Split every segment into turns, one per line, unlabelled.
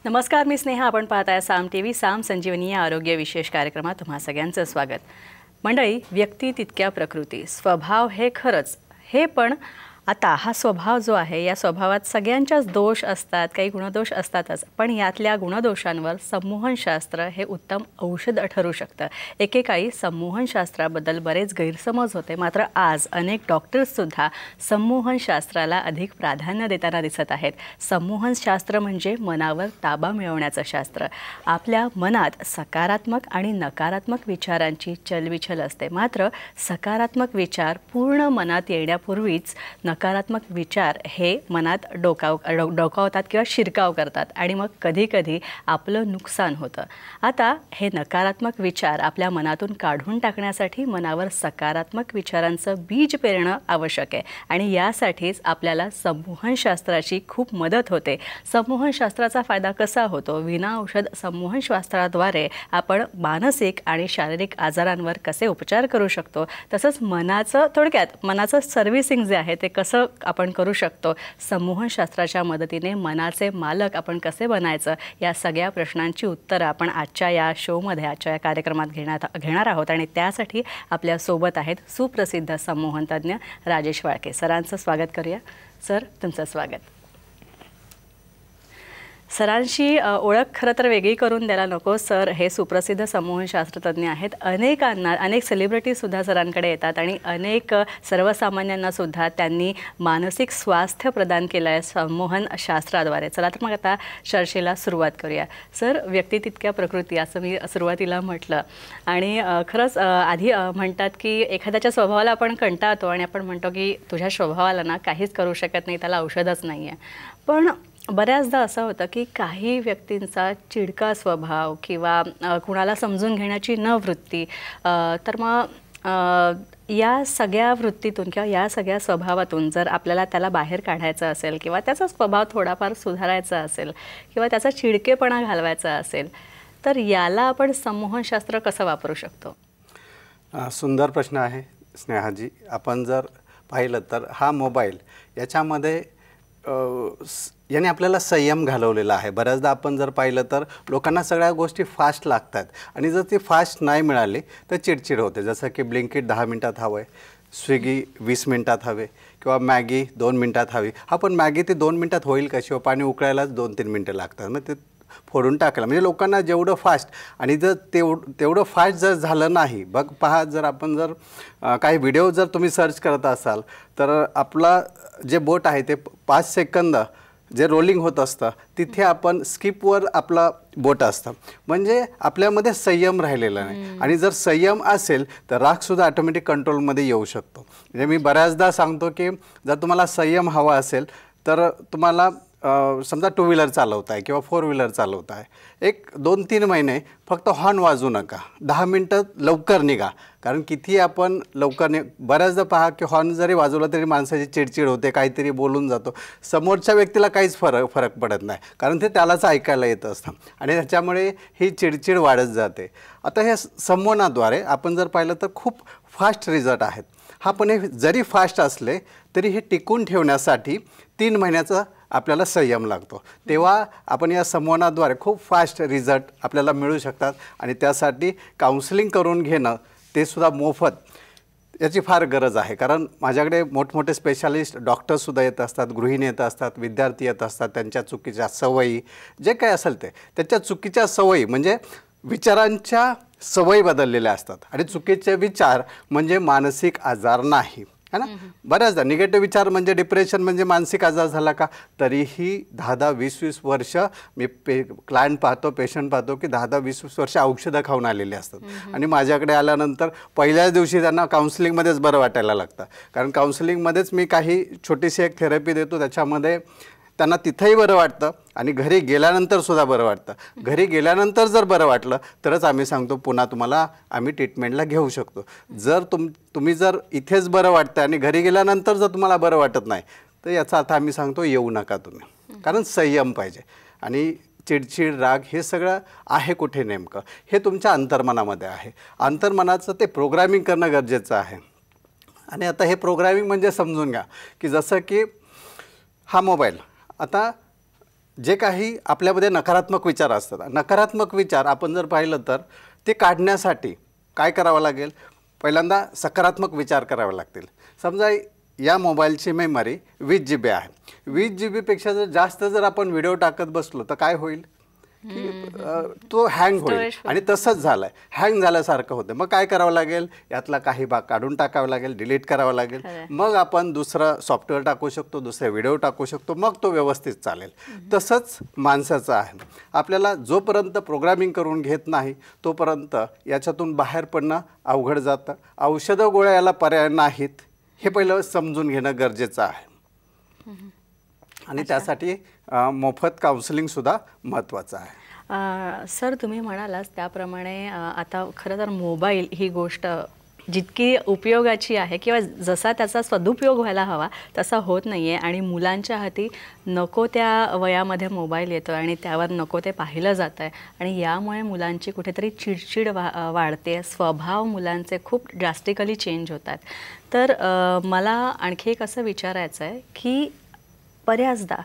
नमस्कार, मी स्नेहा. आपण पाहताय साम टीव्ही. साम संजीवनी या आरोग्य विशेष कार्यक्रमात तुम्हा सगळ्यांचं स्वागत. मंडळी, व्यक्ती तितक्या प्रकृती, स्वभाव हे खरंच हे, पण आता हा स्वभाव जो आहे या स्वभावात सगळ्यांच्याच दोष असतात, काही गुणदोष असतातच, पण यातल्या गुणदोषांवर संमोहनशास्त्र हे उत्तम औषध ठरू शकतं. एकेकाळी संमोहनशास्त्राबद्दल बरेच गैरसमज होते, मात्र आज अनेक डॉक्टर्ससुद्धा संमोहनशास्त्राला अधिक प्राधान्य देताना दिसत आहेत. संमोहनशास्त्र म्हणजे मनावर ताबा मिळवण्याचं शास्त्र. आपल्या मनात सकारात्मक आणि नकारात्मक विचारांची चलबिचल असते, मात्र सकारात्मक विचार पूर्ण मनात येण्यापूर्वीच नकारात्मक विचार हे मनात डोकावतात किंवा शिरकाव करतात आणि मग कधीकधी आपलं नुकसान होतं. आता हे नकारात्मक विचार आपल्या मनातून काढून टाकण्यासाठी मनावर सकारात्मक विचारांचं बीज पेरणं आवश्यक आहे आणि यासाठीच आपल्याला संमोहनशास्त्राची खूप मदत होते. संमोहनशास्त्राचा फायदा कसा होतो? विना औषध संमोहनशास्त्राद्वारे आपण मानसिक आणि शारीरिक आजारांवर कसे उपचार करू शकतो, तसंच मनाचं, थोडक्यात मनाचं सर्व्हिसिंग जे आहे ते कसं आपण करू शकतो, संमोहनशास्त्राच्या मदतीने मनाचे मालक आपण कसे बनायचं, या सगळ्या प्रश्नांची उत्तरं आपण आजच्या या शोमध्ये, आजच्या या कार्यक्रमात घेणार आहोत. आणि त्यासाठी आपल्यासोबत आहेत सुप्रसिद्ध संमोहन तज्ज्ञ राजेश वाळके. सरांचं स्वागत करूया. सर, तुमचं स्वागत. सरांशी ओळख खरं तर वेगळी करून द्यायला नको. सर हे सुप्रसिद्ध संमोहनशास्त्रज्ञ आहेत. अनेक सेलिब्रिटीजसुद्धा सरांकडे येतात आणि अनेक सर्वसामान्यांनासुद्धा त्यांनी मानसिक स्वास्थ्य प्रदान केलं आहे संमोहनशास्त्राद्वारे. चला तर मग आता चर्चेला सुरुवात करूया. सर, व्यक्ती तितक्या प्रकृती, असं मी सुरुवातीला म्हटलं आणि खरंच आधी म्हणतात की एखाद्याच्या स्वभावाला आपण कंटाळतो आणि आपण म्हणतो की तुझ्या स्वभावाला ना काहीच करू शकत नाही, त्याला औषधच नाही आहे. पण बऱ्याचदा असं होतं की काही व्यक्तींचा चिडका स्वभाव किंवा कुणाला समजून घेण्याची न वृत्ती, तर मग या सगळ्या वृत्तीतून किंवा या सगळ्या स्वभावातून जर आपल्याला त्याला बाहेर काढायचं असेल किंवा त्याचा स्वभाव थोडाफार सुधारायचा असेल किंवा त्याचा चिडकेपणा घालवायचा असेल, तर याला आपण संमोहनशास्त्र कसं वापरू शकतो?
सुंदर प्रश्न आहे स्नेहाजी. आपण जर पाहिलं तर हा मोबाईल याच्यामध्ये याने आपल्याला संयम घालवलेला आहे. बऱ्याचदा आपण जर पाहिलं तर लोकांना सगळ्या गोष्टी फास्ट लागतात आणि जर ती फास्ट नाही मिळाली तर चिडचिड होते. जसं की ब्लिंकिट 10 मिनटात हवं आहे, स्विगी 20 मिनटात हवे किंवा मॅगी 2 मिनटात हवी. हा, पण मॅगी ती 2 मिनटात होईल कशी? पाणी उकळायलाच 2-3 मिनटं लागतात. मग ते फोडून टाकलं म्हणजे लोकांना जेवढं फास्ट, आणि जर तेवढं फास्ट जर झालं नाही, पहा, जर आपण काही व्हिडिओ जर तुम्ही सर्च करत असाल तर आपला जे बोट आहे ते 5 सेकंद जे रोलिंग होत असतं तिथे आपण स्किपवर आपला बोट असतं. म्हणजे आपल्यामध्ये संयम राहिलेला नाही. आणि जर संयम असेल तर रागसुद्धा ऑटोमॅटिक कंट्रोलमध्ये येऊ शकतो. म्हणजे मी बऱ्याचदा सांगतो की जर तुम्हाला संयम हवा असेल तर तुम्हाला समजा 2 व्हीलर चालवत आहे किंवा 4 व्हीलर चालवत आहे, 1-2-3 महिने फक्त हॉर्न वाजवू नका, 10 मिनटं लवकर निघा. कारण किती आपण लवकर बऱ्याचदा पहा की हॉर्न जरी वाजवला तरी माणसाची चिडचिड होते, काहीतरी बोलून जातो, समोरच्या व्यक्तीला काहीच फरक पडत नाही, कारण ते त्यालाच ऐकायला येत असतं आणि त्याच्यामुळे ही चिडचिड वाढत जाते. आता हे संमोहनाद्वारे आपण जर पाहिलं तर खूप फास्ट रिझल्ट आहेत. हा, पण हे जरी फास्ट असले तरी हे टिकून ठेवण्यासाठी 3 महिन्याचा आपल्याला संयम लागतो. तेव्हा आपण या संमोहनाद्वारे खूप फास्ट रिझल्ट आपल्याला मिळू शकतात आणि त्यासाठी काउन्सिलिंग करून घेणं ते सुद्धा मोफत, याची फार गरज आहे. कारण माझ्याकडे मोठमोठे स्पेशालिस्ट डॉक्टर्ससुद्धा येत असतात, गृहिणी येत असतात, विद्यार्थी येत असतात. त्यांच्या चुकीच्या सवयी जे काही असेल ते, त्याच्या चुकीच्या सवयी म्हणजे विचारांच्या सवयी बदललेल्या असतात आणि चुकीचे विचार म्हणजे मानसिक आजार नाही, है ना. बऱ्याचदा निगेटिव्ह विचार म्हणजे डिप्रेशन म्हणजे मानसिक आजार झाला का? तरीही 10-20 वर्ष मी क्लायंट पाहतो, पेशंट पाहतो की 10-20 वर्ष औषधं खाऊन आलेले असतात आणि माझ्याकडे आल्यानंतर पहिल्याच दिवशी त्यांना काउन्सिलिंगमध्येच बरं वाटायला लागतं. कारण काउन्सिलिंगमध्येच मी काही छोटीशी एक थेरपी देतो, त्याच्यामध्ये त्यांना तिथंही बरं वाटतं आणि घरी गेल्यानंतर सुद्धा बरं वाटतं. घरी गेल्यानंतर जर बरं वाटलं तरच आम्ही सांगतो पुन्हा तुम्हाला आम्ही ट्रीटमेंटला घेऊ शकतो. जर तुम्ही जर इथेच बरं वाटतं आणि घरी गेल्यानंतर जर तुम्हाला बरं वाटत नाही तर याचा अर्थ आम्ही सांगतो येऊ नका तुम्ही. कारण संयम पाहिजे आणि चिडचिड, राग हे सगळं आहे कुठे नेमकं? हे तुमच्या अंतर्मनामध्ये आहे. अंतर्मनाचं ते प्रोग्रामिंग करणं गरजेचं आहे. आणि आता हे प्रोग्रामिंग म्हणजे समजून घ्या की जसं की हा मोबाईल, आता जे काही आपल्यामध्ये नकारात्मक विचार असतात, नकारात्मक विचार आपण जर पाहिलं तर ते काढण्यासाठी काय करावं लागेल, पहिल्यांदा सकारात्मक विचार करावे लागतील. समजा या मोबाईलची मेमरी 20 GB आहे. 20 GB पेक्षा जर जास्त जर आपण व्हिडिओ टाकत बसलो तर काय होईल की तो हँग होईल. आणि तसंच झालं आहे, हँग झाल्यासारखं होतं. मग काय करावं लागेल, यातला काही भाग काढून टाकावा लागेल, डिलीट करावं लागेल. मग आपण दुसरं सॉफ्टवेअर टाकू शकतो, दुसरे व्हिडिओ टाकू शकतो, मग तो व्यवस्थित चालेल. तसंच माणसाचं आहे. आपल्याला जोपर्यंत प्रोग्रामिंग करून घेत नाही तोपर्यंत याच्यातून बाहेर पडणं अवघड जातं. औषधं गोळ्या याला पर्याय नाहीत हे पहिलं समजून घेणं गरजेचं आहे. आणि त्यासाठी मोफत काउन्सिलिंगसुद्धा महत्त्वाचं आहे.
सर, तुम्ही म्हणालात त्याप्रमाणे आता खरं तर मोबाईल ही गोष्ट जितकी उपयोगाची आहे किंवा जसा त्याचा सदुपयोग व्हायला हवा तसा होत नाही आहे. आणि मुलांच्या हाती नको त्या वयामध्ये मोबाईल येतो आणि त्यावर नको ते पाहिलं जातं आहे. आणि यामुळे मुलांची कुठेतरी चिडचिड वाढते, स्वभाव मुलांचे खूप ड्रास्टिकली चेंज होतात. तर मला आणखी एक असं विचारायचं आहे की बऱ्याचदा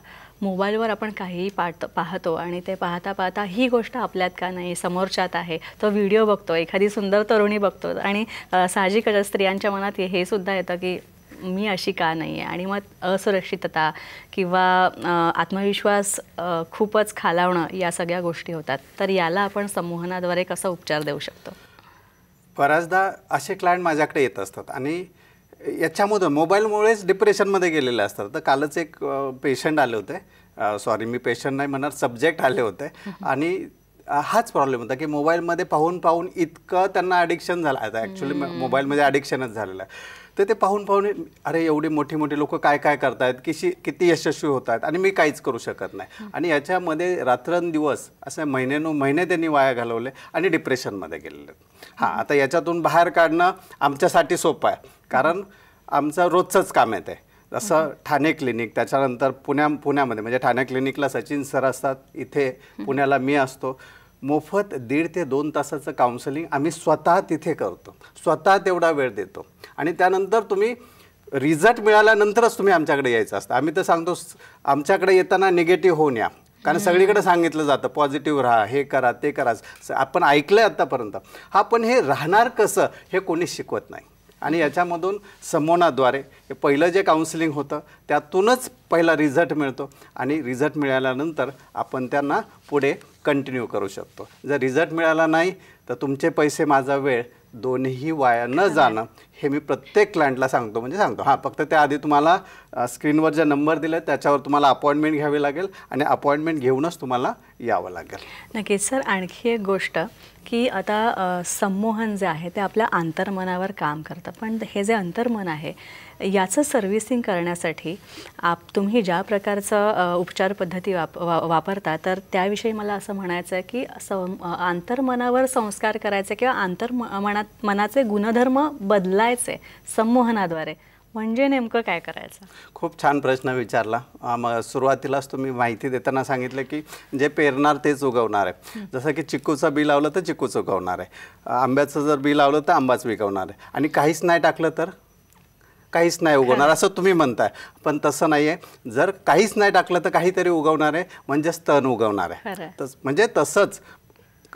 मोबाईलवर आपण काहीही पाहतो आणि ते पाहता पाहता ही गोष्ट आपल्यात का नाही, समोरच्यात आहे. तो व्हिडिओ बघतो, एखादी सुंदर तरुणी बघतो आणि साहजिकच स्त्रियांच्या मनात हे सुद्धा येतं की मी अशी का नाही आहे. आणि मग असुरक्षितता किंवा आत्मविश्वास खूपच खालावणं या सगळ्या गोष्टी होतात. तर याला आपण संमोहनाद्वारे कसा उपचार देऊ शकतो?
बऱ्याचदा असे क्लायंट माझ्याकडे येत असतात आणि याच्यामधून मोबाईलमुळेच डिप्रेशनमध्ये गेलेले असतात. तर कालच एक पेशंट आले होते, सॉरी मी पेशंट नाही म्हणणार, सब्जेक्ट आले होते. आणि हाच प्रॉब्लेम होता की मोबाईलमध्ये पाहून पाहून इतकं त्यांना ॲडिक्शन झालं. आता ॲक्च्युली मोबाईलमध्ये ॲडिक्शनच झालेलं आहे. तर ते पाहून पाहून अरे एवढी मोठी मोठी लोक काय काय करत आहेत, किती यशस्वी होत आहेत आणि मी काहीच करू शकत नाही. आणि याच्यामध्ये रात्रंदिवस असे महिने त्यांनी वाया घालवले आणि डिप्रेशनमध्ये गेलेले. हां, आता याच्यातून बाहेर काढणं आमच्यासाठी सोपं आहे कारण आमचं रोजचंच काम येते. जसं ठाणे क्लिनिक, त्याच्यानंतर पुण्यामध्ये म्हणजे ठाणे क्लिनिकला सचिन सर असतात, इथे पुण्याला मी असतो. मोफत 1.5 ते 2 तासाचं काउन्सिलिंग आम्ही स्वतः तिथे करतो, स्वतः तेवढा वेळ देतो. आणि त्यानंतर तुम्ही रिझल्ट मिळाल्यानंतरच तुम्ही आमच्याकडे यायचं असतं. आम्ही तर सांगतो आमच्याकडे येताना निगेटिव्ह होऊन या, कारण सगळीकडे सांगितलं जातं पॉझिटिव्ह राहा, हे करा ते करा, आपण ऐकलं आहे आत्तापर्यंत. हा, पण हे राहणार कसं हे कोणीच शिकवत नाही. आणि याच्यामधून संमोहनाद्वारे हे पहिलं जे काउन्सिलिंग होतं त्यातूनच पहिला रिझल्ट मिळतो. आणि रिझल्ट मिळाल्यानंतर आपण त्यांना पुढे कंटिन्यू करू शकतो. जर रिझल्ट मिळाला नाही तर तुमचे पैसे, माझा वेळ दोन्हीही वाया न जाणं हे मी प्रत्येक क्लायंटला सांगतो. हां, फक्त त्याआधी तुम्हाला स्क्रीनवर जे नंबर दिले त्याच्यावर तुम्हाला अपॉइंटमेंट घ्यावी लागेल आणि अपॉइंटमेंट घेऊनच तुम्हाला यावं लागेल.
नक्कीच सर. आणखी एक गोष्ट की आता संमोहन जे आहे ते आपल्या अंतर्मनावर काम करतं, पण हे जे अंतर्मन आहे याचं सर्व्हिसिंग करण्यासाठी तुम्ही ज्या प्रकारचं उपचार पद्धती वापरता, तर त्याविषयी मला असं म्हणायचं आहे की अंतर्मनावर संस्कार करायचे किंवा मनाचे गुणधर्म बदलायचे संमोहनाद्वारे, म्हणजे नेमकं काय करायचं?
खूप छान प्रश्न विचारला. मग सुरुवातीलाच तुम्ही माहिती देताना सांगितलं की जे पेरणार तेच उगवणार आहे. जसं की चिक्कूचं बी लावलं तर चिक्कूच उगवणार आहे, आंब्याचं जर बी लावलं तर आंबाच उगवणार आहे, आणि काहीच नाही टाकलं तर काहीच नाही उगवणार असं तुम्ही म्हणताय. पण तसं नाही आहे. जर काहीच नाही टाकलं तर काहीतरी उगवणार आहे, म्हणजेच तण उगवणार आहे. म्हणजे तसंच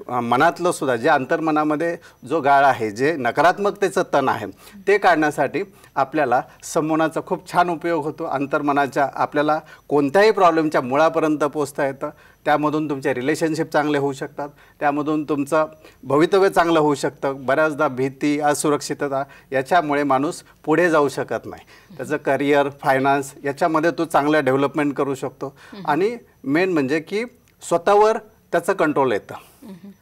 मनातलं सुद्धा जे अंतर्मनामध्ये जो गाळ आहे, जे नकारात्मकतेचं तण आहे, ते काढण्यासाठी आपल्याला संमोहनाचा खूप छान उपयोग होतो. अंतर्मनाच्या आपल्याला कोणत्याही प्रॉब्लेमच्या मुळापर्यंत पोचता येतं. त्यामधून तुमचे रिलेशनशिप चांगले होऊ शकतात, त्यामधून तुमचं भवितव्य चांगलं होऊ शकतं. बऱ्याचदा भीती, असुरक्षितता याच्यामुळे माणूस पुढे जाऊ शकत नाही. त्याचं करिअर, फायनान्स याच्यामध्ये तो चांगलं डेव्हलपमेंट करू शकतो. आणि मेन म्हणजे की स्वतःवर त्याचं कंट्रोल येतं.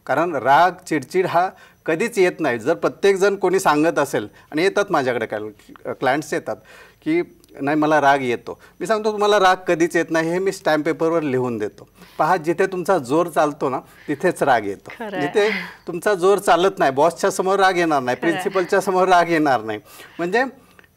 कारण राग, चिडचिड हा कधीच येत नाही. जर प्रत्येकजण कोणी सांगत असेल, आणि येतात माझ्याकडे क्लायंट्स येतात की नाही मला राग येतो, मी सांगतो तुम्हाला राग कधीच येत नाही, हे मी स्टॅम्प पेपरवर लिहून देतो. पहा, जिथे तुमचा जोर चालतो ना तिथेच राग येतो. जिथे तुमचा जोर चालत नाही, बॉसच्या समोर राग येणार नाही, प्रिन्सिपलच्या समोर राग येणार नाही. म्हणजे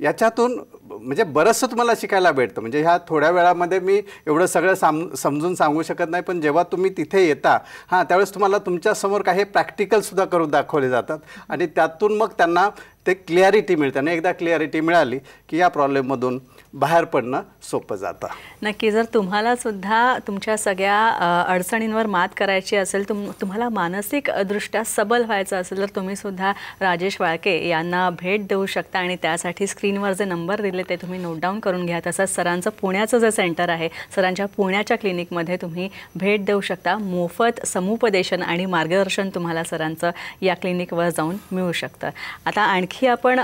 याच्यातून म्हणजे बरंचसं तुम्हाला शिकायला भेटतं. म्हणजे ह्या थोड्या वेळामध्ये मी एवढं सगळं समजून सांगू शकत नाही, पण जेव्हा तुम्ही तिथे येता त्यावेळेस तुम्हाला तुमच्यासमोर काही प्रॅक्टिकलसुद्धा करून दाखवले जातात आणि त्यातून मग त्यांना ते क्लिअरिटी मिळते आणि एकदा क्लिअरिटी मिळाली की या प्रॉब्लेममधून बाहेर पडणं सोपं जातं.
नक्की. जर तुम्हाला सुद्धा तुमच्या सगळ्या अडचणींवर मात करायची असेल, तुम्हाला मानसिकदृष्ट्या सबल व्हायचं असेल, तर तुम्ही सुद्धा राजेश वाळके यांना भेट देऊ शकता आणि त्यासाठी स्क्रीनवर जे नंबर दिले ते तुम्ही नोट डाऊन करून घ्या. तसंच सरांचं पुण्याचं जे सेंटर आहे, सरांच्या पुण्याच्या क्लिनिकमध्ये तुम्ही भेट देऊ शकता. मोफत समुपदेशन आणि मार्गदर्शन तुम्हाला सरांचं या क्लिनिकवर जाऊन मिळू शकतं. आता आणखी आपण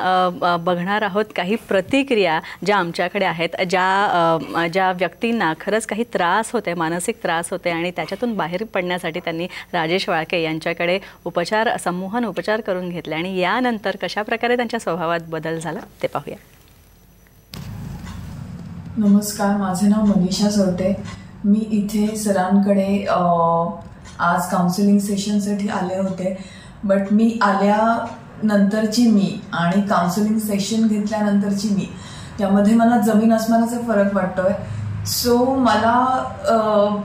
बघणार आहोत काही प्रतिक्रिया ज्या आमच्याकडे आहेत, ज्या व्यक्तींना खरंच काही त्रास होते, मानसिक त्रास होते आणि त्याच्यातून बाहेर पडण्यासाठी त्यांनी राजेश वाळके यांच्याकडे संमोहन उपचार करून घेतले आणि यानंतर कशा प्रकारे त्यांच्या स्वभावात बदल झाला ते पाहूया.
नमस्कार, माझे नाव मनीषा सोटे. मी इथे सरांकडे आज काउन्सिलिंग सेशनसाठी आले होते. बट मी आल्यानंतरची मी आणि काउन्सिलिंग सेशन घेतल्यानंतरची मी त्यामध्ये मला जमीन आसमानाचा फरक वाटतोय. सो मला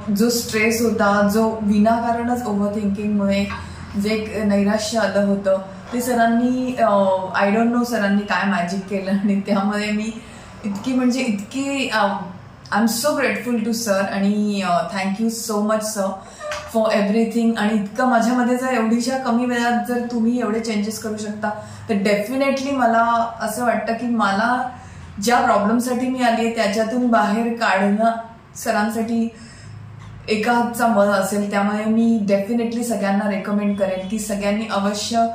जो स्ट्रेस होता, जो विनाकारणच ओव्हर थिंकिंगमुळे जे एक नैराश्य आलं होतं, ते सरांनी आय डोंट नो सरांनी काय मॅजिक केलं आणि त्यामध्ये मी इतकी I am so grateful to sir आणि thank you so much sir for everything. आणि इतकं माझ्यामध्ये जर एवढीशा कमी वेळात जर तुम्ही एवढे चेंजेस करू शकता तर डेफिनेटली मला असं वाटतं की मला ज्या प्रॉब्लेमसाठी मी आली आहे त्याच्यातून बाहेर काढणं सरांसाठी एका हातचा मत असेल. त्यामुळे मी डेफिनेटली सगळ्यांना रेकमेंड करेन की सगळ्यांनी अवश्य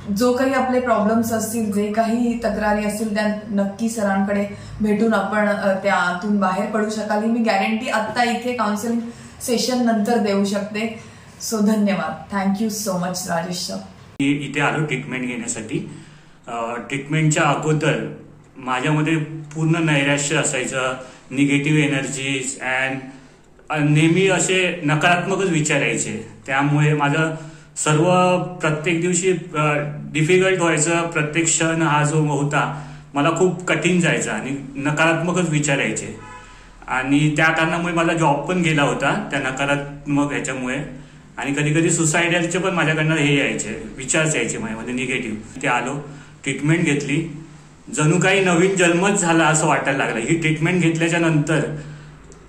जो काही आपले प्रॉब्लेम्स असतील, जे काही तक्रारी असतील, त्या नक्की सरांकडे भेटून आपण त्यातून बाहेर पडू शकाल ही मी गॅरंटी आत्ता इथे काउन्सिलिंग सेशन नंतर देऊ शकते. सो धन्यवाद. Thank you so much Rajesh sir.
इथे आलो ट्रीटमेंट घेण्यासाठी. ट्रीटमेंटच्या अगोदर माझ्यामध्ये पूर्ण नैराश्य असायचं, निगेटिव्ह एनर्जीज अँड नेहमी असे नकारात्मकच विचार यायचे. त्यामुळे माझं सर्व प्रत्येक दिवशी डिफिकल्ट व्हायचं. प्रत्येक क्षण हा जो होता मला खूप कठीण जायचा आणि नकारात्मकच विचार यायचे आणि त्या कारणामुळे माझा जॉब पण गेला होता त्या नकारात्मक ह्याच्यामुळे. आणि कधी कधी सुसायडलचे पण माझ्याकडनं हे यायचे, विचार यायचे माझ्यामध्ये निगेटिव्ह. ते आलो, ट्रीटमेंट घेतली, जणू काही नवीन जन्मच झाला असं वाटायला लागलं. ही ट्रीटमेंट घेतल्याच्या नंतर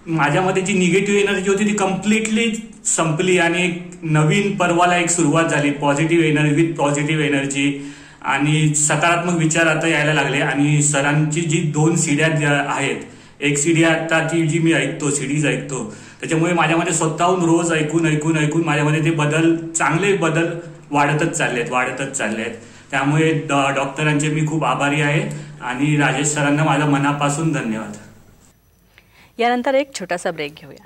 माझ्यामध्ये जी निगेटिव्ह एनर्जी होती ती कम्प्लिटली संपली आणि एक नवीन पर्वाला एक सुरुवात झाली. Positive energy with positive energy आणि सकारात्मक विचार आता यायला लागले. आणि सरांची जी 2 सीड्या आहेत, एक सीडी आता ती जी मी ऐकतो, सीडीज ऐकतो, त्याच्यामुळे माझ्यामध्ये स्वतःहून रोज ऐकून माझ्यामध्ये ते चांगले बदल वाढतच चाललेत. त्यामुळे डॉक्टरांचे मी खूप आभारी आहे आणि राजेश सरांना माझ्या मनापासून धन्यवाद.
यानंतर एक छोटासा ब्रेक घेऊया.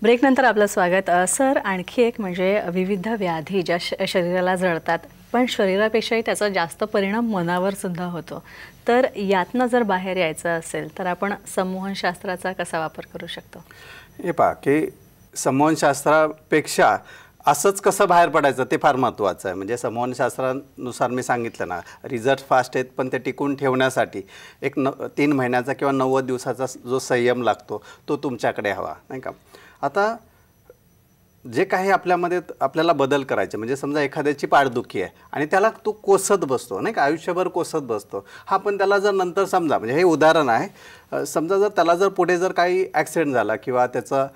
ब्रेकनंतर आपलं स्वागत. सर, आणखी एक म्हणजे विविध व्याधी ज्या शरीराला जळतात पण शरीरापेक्षाही त्याचा जास्त परिणाम मनावर सुद्धा होतो. तर यातनं जर बाहेर यायचं असेल तर आपण संमोहनशास्त्राचा कसा वापर करू शकतो?
हे पहा की संमोहनशास्त्रापेक्षा असंच कसं बाहेर पडायचं ते फार महत्त्वाचं आहे. म्हणजे संमोहनशास्त्रानुसार मी सांगितलं ना, रिझल्ट फास्ट आहेत पण ते टिकून ठेवण्यासाठी एक 3 महिन्याचा किंवा 90 दिवसाचा जो संयम लागतो तो तुमच्याकडे हवा, नाही का. आता जे काही आपल्याला बदल करायचे, म्हणजे समजा एखाद्याची पाठदुखी आहे आणि त्याला तो कोसत बसतो, नाही का, आयुष्यभर कोसत बसतो. हा पण त्याला जर नंतर समजा, म्हणजे हे उदाहरण आहे, समजा जर त्याला जर पुढे जर काही ॲक्सिडेंट झाला किंवा त्याचा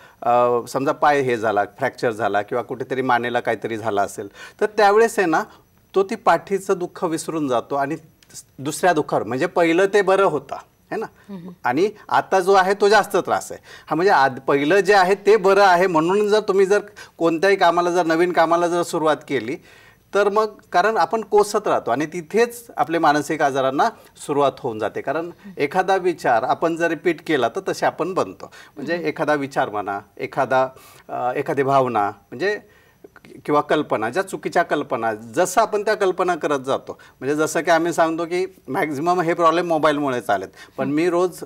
समजा पाय हे झाला, फ्रॅक्चर झाला किंवा कुठेतरी मानेला काहीतरी झालं असेल, तर त्यावेळेस आहे ना तो ती पाठीचं दुःख विसरून जातो आणि दुसऱ्या दुःखावर, म्हणजे पहिलं ते बरं होतं है ना, आणि आता जो आहे तो जास्त त्रास आहे. हा म्हणजे पहिलं जे आहे ते बरं आहे म्हणून जर तुम्ही जर कोणत्याही कामाला, जर नवीन कामाला जर सुरुवात केली तर मग, कारण आपण कोसत राहतो आणि तिथेच आपले मानसिक आजारांना सुरुवात होऊन जाते. कारण एखादा विचार आपण जर रिपीट केला तर तसे आपण बनतो. म्हणजे एखादा विचार म्हणा, एखादी भावना म्हणजे किंवा कल्पना, ज्या चुकीच्या कल्पना, जसं आपण त्या कल्पना करत जातो, म्हणजे जसं की आम्ही सांगतो की मॅक्झिमम हे प्रॉब्लेम मोबाईलमुळेच आलेत. पण मी रोज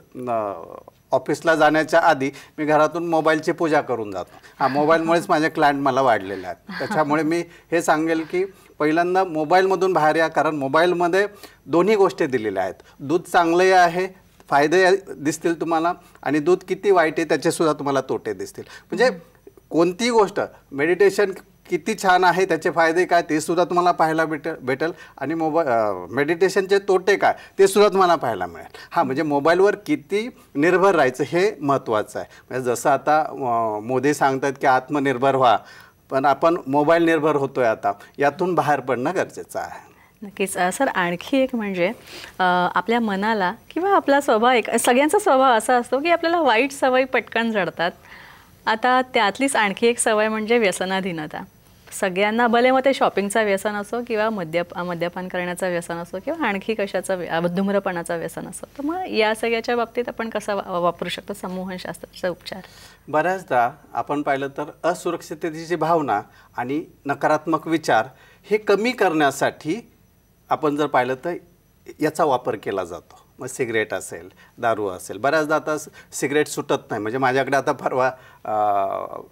ऑफिसला जाण्याच्या आधी मी घरातून मोबाईलची पूजा करून जातो. हा, मोबाईलमुळेच माझे क्लायंट मला वाढलेले आहेत. त्याच्यामुळे मी हे सांगेल की पहिल्यांदा मोबाईलमधून बाहेर या, कारण मोबाईलमध्ये दोन्ही गोष्टी दिलेल्या आहेत. दूध चांगलंही आहे, फायदे दिसतील तुम्हाला आणि दूध किती वाईट आहे त्याचेसुद्धा तुम्हाला तोटे दिसतील. म्हणजे कोणतीही गोष्ट मेडिटेशन किती छान आहे त्याचे फायदे काय ते सुद्धा तुम्हाला पाहायला भेटेल आणि मेडिटेशनचे तोटे काय ते सुद्धा तुम्हाला पाहायला मिळेल. हां, म्हणजे मोबाईलवर किती निर्भर राहायचं हे महत्त्वाचं आहे. म्हणजे जसं आता मोदी सांगतात की आत्मनिर्भर व्हा, पण आपण मोबाईल निर्भर होतोय आता, यातून बाहेर पडणं गरजेचं आहे.
नक्कीच. सर, आणखी एक म्हणजे आपल्या मनाला किंवा आपला स्वभाव, सगळ्यांचा स्वभाव असा असतो की आपल्याला वाईट सवयी पटकन जडतात. आता त्यातलीच आणखी एक सवय म्हणजे व्यसनाधीनता. सगळ्यांना भले मग ते शॉपिंगचा व्यसन असो किंवा मद्यपान करण्याचं व्यसन असो किंवा आणखी कशाचं धूम्रपानाचं व्यसन असो, तर मग या सगळ्याच्या बाबतीत आपण कसा वापरू शकतो संमोहनशास्त्राचा उपचार?
बऱ्याचदा आपण पाहिलं तर असुरक्षिततेची भावना आणि नकारात्मक विचार हे कमी करण्यासाठी आपण जर पाहिलं तर याचा वापर केला जातो. मग सिगरेट असेल, दारू असेल. बऱ्याचदा आता सिगरेट सुटत नाही. म्हणजे माझ्याकडे आता परवा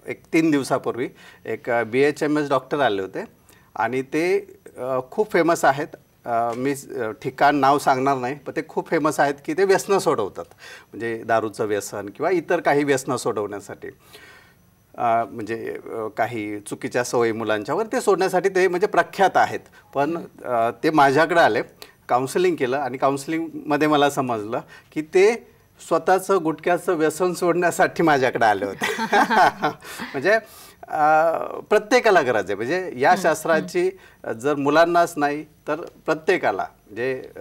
एक 3 दिवसापूर्वी एक BHMS डॉक्टर आले होते आणि ते खूप फेमस आहेत. मी ठिकाण नाव सांगणार नाही, पण ते खूप फेमस आहेत की ते व्यसनं सोडवतात. म्हणजे दारूचं व्यसन किंवा इतर काही व्यसनं सोडवण्यासाठी, म्हणजे काही चुकीच्या सवयी मुलांच्यावर ते सोडण्यासाठी ते म्हणजे प्रख्यात आहेत. पण ते माझ्याकडे आले, काउन्सिलिंग केलं आणि काउन्सिलिंगमध्ये मला समजलं की ते स्वतःचं गुटख्याचं व्यसन सोडण्यासाठी माझ्याकडे आले होते. म्हणजे प्रत्येकाला गरज आहे. म्हणजे या शास्त्राची जर मुलांनाच नाही तर प्रत्येकाला, म्हणजे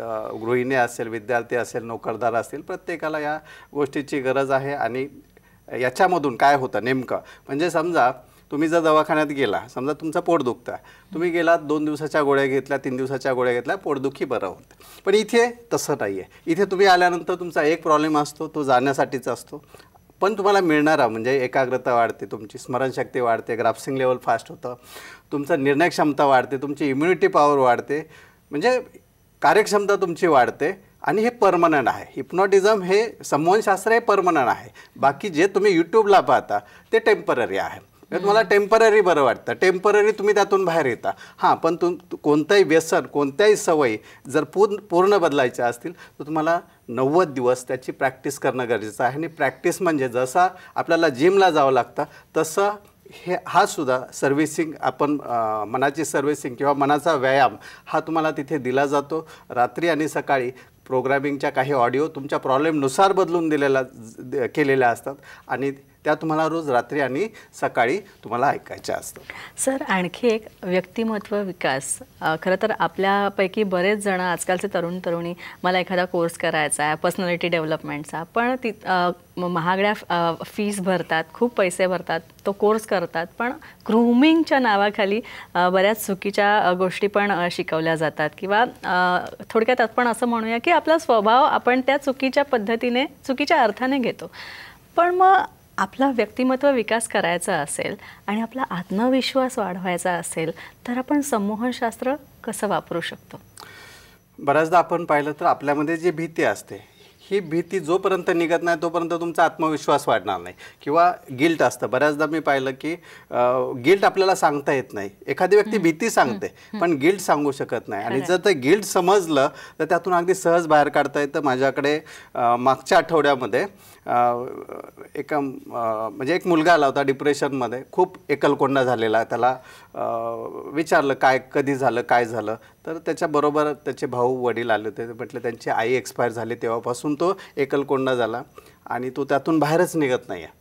गृहिणी असेल, विद्यार्थी असेल, नोकरदार असतील, प्रत्येकाला या गोष्टीची गरज आहे. आणि याच्यामधून काय होतं नेमकं म्हणजे समजा तुम्ही जर दवाखान्यात गेला, समजा तुमचं पोट दुखतं, तुम्ही गेलात 2 दिवसाच्या गोळ्या घेतल्या, 3 दिवसाच्या गोळ्या घेतल्या, पोटदुखी बरं होतं. पण इथे तसं नाही आहे. इथे तुम्ही आल्यानंतर तुमचा एक प्रॉब्लेम असतो, तो जाण्यासाठीच असतो. पण तुम्हाला मिळणारा म्हणजे एकाग्रता वाढते, तुमची स्मरणशक्ती वाढते, ग्रास्पिंग लेवल फास्ट होतं, तुमचं निर्णय क्षमता वाढते, तुमची इम्युनिटी पॉवर वाढते, म्हणजे कार्यक्षमता तुमची वाढते. आणि हे परमनंट आहे. हिप्नॉटिझम हे संमोहनशास्त्र हे परमनंट आहे. बाकी जे तुम्ही यूट्यूबला पाहता ते टेम्पररी आहे. तुम्हाला टेम्पररी बरं वाटतं, टेम्पररी तुम्ही त्यातून बाहेर येता. हां, पण कोणतंही व्यसन, कोणत्याही सवयी जर पूर्ण बदलायच्या असतील तर तुम्हाला 90 दिवस त्याची प्रॅक्टिस करणं गरजेचं आहे. आणि प्रॅक्टिस म्हणजे जसा आपल्याला जिमला जावं लागतं तसं हा सुद्धा सर्व्हिसिंग, आपण मनाची सर्व्हिसिंग किंवा मनाचा व्यायाम हा तुम्हाला तिथे दिला जातो. रात्री आणि सकाळी प्रोग्रामिंगच्या काही ऑडिओ तुमच्या प्रॉब्लेमनुसार बदलून केलेल्या असतात आणि त्या तुम्हाला रोज रात्री आणि सकाळी तुम्हाला ऐकायच्या असतात.
सर, आणखी एक व्यक्तिमत्व विकास. खरं तर आपल्यापैकी बरेच जण, आजकालचे तरुणी मला एखादा कोर्स करायचा आहे पर्सनॅलिटी डेव्हलपमेंटचा, पण महागड्या फीस भरतात, खूप पैसे भरतात, तो कोर्स करतात, पण ग्रूमिंगच्या नावाखाली बऱ्याच चुकीच्या गोष्टी पण शिकवल्या जातात. किंवा थोडक्यात आपण असं म्हणूया की आपला स्वभाव आपण त्या चुकीच्या पद्धतीने, चुकीच्या अर्थाने घेतो. पण मग आपला व्यक्तिमत्व विकास करायचा असेल आणि आपला आत्मविश्वास वाढवायचा असेल तर आपण संमोहनशास्त्र कसं वापरू शकतो?
बऱ्याचदा आपण पाहिलं तर आपल्यामध्ये जी भीती असते, ही भीती जोपर्यंत निघत नाही तोपर्यंत तुमचा आत्मविश्वास वाढणार नाही. किंवा गिल्ट असतं. बऱ्याचदा मी पाहिलं की गिल्ट आपल्याला सांगता येत नाही. एखादी व्यक्ती भीती सांगते पण गिल्ट सांगू शकत नाही. आणि जर ते गिल्ट समजलं तर त्यातून अगदी सहज बाहेर काढता येतं. माझ्याकडे मागच्या आठवड्यामध्ये म्हणजे एक मुलगा आला होता डिप्रेशनमध्ये, खूप एकलकोंडा झालेला. त्याला विचारलं कधी झालं, काय झालं, तर त्याच्याबरोबर त्याचे भाऊ वडील आले होते. म्हटलं त्यांची आई एक्सपायर झाली, तेव्हापासून तो एकलकोंडा झाला आणि तो त्यातून बाहेरच निघत नाही आहे.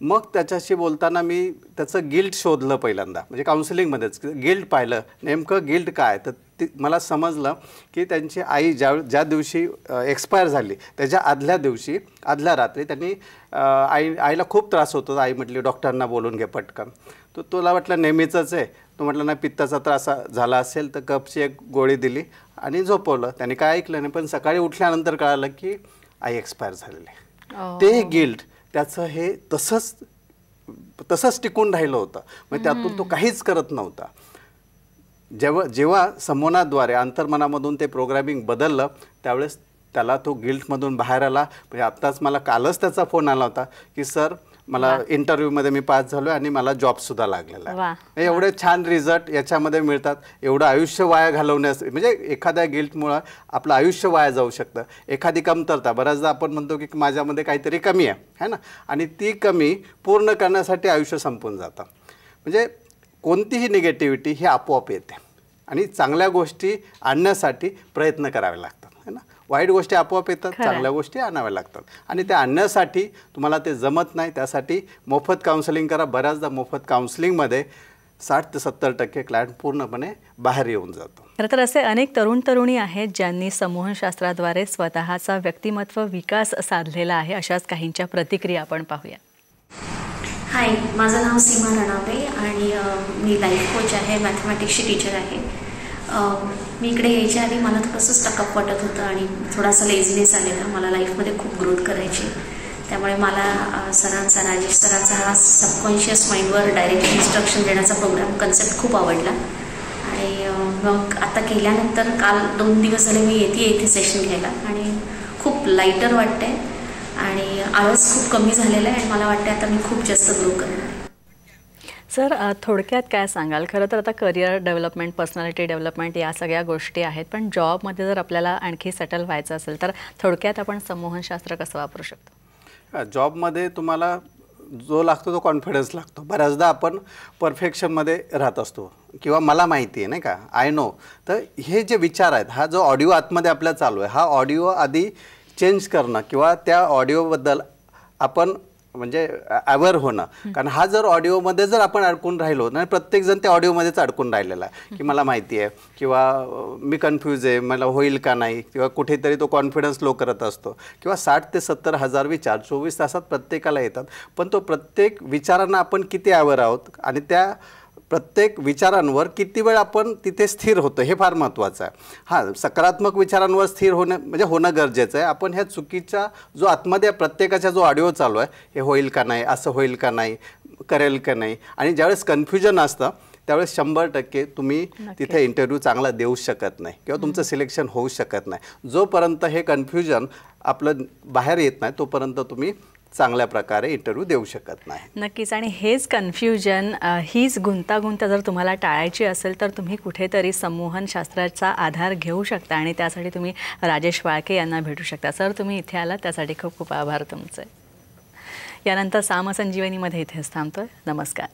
मग त्याच्याशी बोलताना मी त्याचं गिल्ट शोधलं पहिल्यांदा, म्हणजे काउन्सिलिंगमध्येच गिल्ट पाहिलं, नेमकं गिल्ट काय. तर मला समजलं की त्यांची आई ज्या दिवशी एक्सपायर झाली त्याच्या आदल्या रात्री त्यांनी आईला खूप त्रास होतो. आई म्हटली डॉक्टरांना बोलून घे पटकन. तर तुला वाटलं नेहमीचंच आहे. तो म्हटलं नाही, पित्ताचा त्रास झाला असेल तर कपची एक गोळी दिली आणि झोपवलं. त्याने काय ऐकलं नाही. पण सकाळी उठल्यानंतर कळालं की आई एक्सपायर झालेली. ते गिल्ट त्याचं हे तसंच टिकून राहिलं होतं. म्हणजे त्यातून तो काहीच करत नव्हता. जेव्हा संमोहनाद्वारे अंतर्मनामधून ते प्रोग्रामिंग बदललं त्यावेळेस त्याला तो गिल्टमधून बाहेर आला. म्हणजे आत्ताच मला कालच त्याचा फोन आला होता की सर मला इंटरव्ह्यूमध्ये मी पास झालो आणि मला जॉबसुद्धा लागलेला
वा.
आहे. एवढे छान रिझल्ट याच्यामध्ये मिळतात. एवढं आयुष्य वाया घालवण्यास म्हणजे एखाद्या गिल्टमुळं आपलं आयुष्य वाया जाऊ शकतं. एखादी कमतरता, बऱ्याचदा आपण म्हणतो की माझ्यामध्ये काहीतरी कमी आहे ना, आणि ती कमी पूर्ण करण्यासाठी आयुष्य संपून जातं. म्हणजे कोणतीही निगेटिव्हिटी ही आपोआप येते आणि चांगल्या गोष्टी आणण्यासाठी प्रयत्न करावे लागतात है ना. वाईट गोष्टी आपोआप येतात, चांगल्या गोष्टी आणाव्या लागतात आणि त्या आणण्यासाठी तुम्हाला ते जमत नाही, त्यासाठी मोफत काउन्सिलिंग करा. बऱ्याचदा मोफत काउन्सिलिंगमध्ये 60 ते 70% क्लायंट पूर्णपणे बाहेर येऊन जातो.
खरं तर असे अनेक तरुण तरुणी आहेत ज्यांनी संमोहनशास्त्राद्वारे स्वतःचा व्यक्तिमत्व विकास साधलेला आहे. अशाच काहींच्या प्रतिक्रिया आपण पाहूया.
हाय, माझं नाव सीमा रणावे आणि मी लाईफ कोच आहे, मॅथमॅटिक्सची टीचर आहे. मी इकडे यायच्या आधी मला थोडंसं स्टकअप वाटत होतं आणि थोडासा लेझीनेस आलेला. मला लाईफमध्ये खूप ग्रोथ करायची, त्यामुळे मला सरांचा, राजेश सरांचा हा सबकॉन्शियस माइंडवर डायरेक्ट इन्स्ट्रक्शन देण्याचा प्रोग्राम कन्सेप्ट खूप आवडला. आणि मग आता केल्यानंतर काल 2 दिवस झाले मी इथे सेशन घ्यायला आणि खूप लाईटर वाटते आणि आळस खूप कमी झालेला आहे आणि मला वाटतं आता मी खूप जास्त ग्रो करणार आहे.
सर, थोडक्यात काय सांगाल? खरं तर आता करिअर डेव्हलपमेंट, पर्सनॅलिटी डेव्हलपमेंट या सगळ्या गोष्टी आहेत, पण जॉबमध्ये जर आपल्याला आणखी सेटल व्हायचं असेल तर थोडक्यात आपण संमोहनशास्त्र कसं वापरू शकतो?
जॉबमध्ये तुम्हाला जो लागतो तो कॉन्फिडन्स लागतो. बऱ्याचदा आपण परफेक्शनमध्ये राहत असतो किंवा मला माहिती आहे नाही का, आय नो. तर हे जे विचार आहेत, हा जो ऑडिओ आतमध्ये आपल्या चालू आहे, हा ऑडिओ आधी चेंज करणं किंवा त्या ऑडिओबद्दल आपण म्हणजे अवेअर होणं. कारण हा जर ऑडिओमध्ये जर आपण अडकून राहिलो ना, प्रत्येकजण त्या ऑडिओमध्येच अडकून राहिलेला आहे की मला माहिती आहे किंवा मी कन्फ्यूज आहे, मला होईल का नाही, किंवा कुठेतरी तो कॉन्फिडन्स लो करत असतो. किंवा 60 ते 70 हजार विचार 24 तासात प्रत्येकाला येतात, पण तो प्रत्येक विचारांना आपण किती अवेअर आहोत आणि त्या प्रत्येक विचारांवर किती वेळ आपण तिथे स्थिर होतो हे फार महत्त्वाचं आहे. हां, सकारात्मक विचारांवर स्थिर होणं गरजेचं आहे. आपण ह्या चुकीचा जो आतमध्ये प्रत्येकाचा जो ऑडिओ चालू आहे, हे होईल का नाही, असं होईल का नाही, करेल का नाही, आणि ज्यावेळेस कन्फ्युजन असतं त्यावेळेस 100% तुम्ही तिथे इंटरव्ह्यू चांगला देऊ शकत नाही किंवा तुमचं सिलेक्शन होऊ शकत नाही. जोपर्यंत हे कन्फ्युजन आपलं बाहेर येत नाही तोपर्यंत तुम्ही चांगल्या प्रकारे इंटरव्ह्यू देऊ शकत नाही.
नक्कीच. आणि हेच कन्फ्युजन, हीच गुंतागुंत जर तुम्हाला टाळायची असेल तर तुम्ही कुठेतरी संमोहनशास्त्राचा आधार घेऊ शकता आणि त्यासाठी तुम्ही राजेश वाळके यांना भेटू शकता. सर, तुम्ही इथे आलात त्यासाठी खूप खूप आभार तुमचे. यानंतर सामसंजीवनीमध्ये इथेच थांबतोय. नमस्कार.